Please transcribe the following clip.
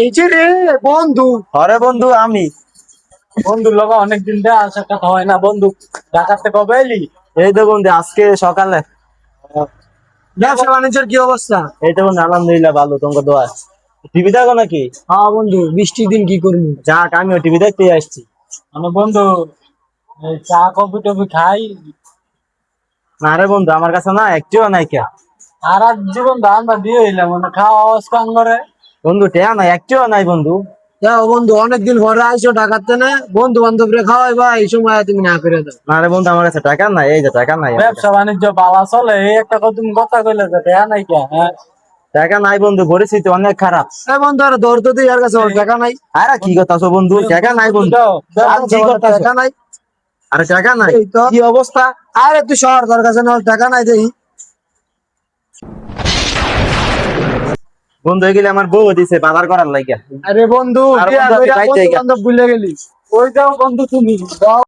এই যে রে বন্ধু। হরে বন্ধু আমি বন্ধুর লগে অনেকদিন দেখা সাক্ষাৎ হয় না বন্ধু। ঢাকাতে কবে এলি? এই তো বন্ধু আজকে সকালে। ব্যবসা বাণিজ্যের কি অবস্থা? এই তো বন্ধু আলহামদুলিল্লাহ ভালো, তোমাকে দোয়া। টিভি দেখো নাকি? হ্যাঁ বন্ধু, বৃষ্টির দিন কি করবি? যাক আমিও টিভি দেখতে আসছি। মানে বন্ধু, এই চা কফি টফি খাই। না রে বন্ধু, আমার কাছে না একটিও নাই কে। আর আজ জীবন ধান বা দিয়ে হইলাম মানে খাওয়া অবস্থা করে। বন্ধু টেয়া নাই, একটিও নাই বন্ধু। যাও বন্ধু, অনেকদিন পরে আইসো ঢাকাতে না, বন্ধু বান্ধব রে খাওয়াই বা এই সময় তুমি না করে দাও। না রে বন্ধু, আমার কাছে টাকা নাই, এই যে টাকা নাই আমার ব্যবসা কাছে। বাণিজ্য বালা চলে, এই একটা কথা তুমি কথা কইলে যে দেয়া নাই কে? হ্যাঁ টাকা নাই বন্ধু, পরিস্থিতি অনেক খারাপ। এই বন্ধু, আর ধরতে তুই আর কাছে ওর টাকা নাই। আরে কি কথা বন্ধু, টাকা নাই বন্ধু। আর কি করতাছো? টাকা নাই। আরে টাকা নাই, এই তো কি অবস্থা? আরে তুই শহর, তোর কাছে না টাকা নাই দেখি। বন্ধু এগুলি আমার বউ দিছে বাজার করার লাগিয়া। আরে বন্ধু, আর বিয়া বন্ধু, কইরা আমি বাইতে বন্ধু গেলাম। বান্ধব ভুলে গেলি। ওই যাও বন্ধু তুমি যাও।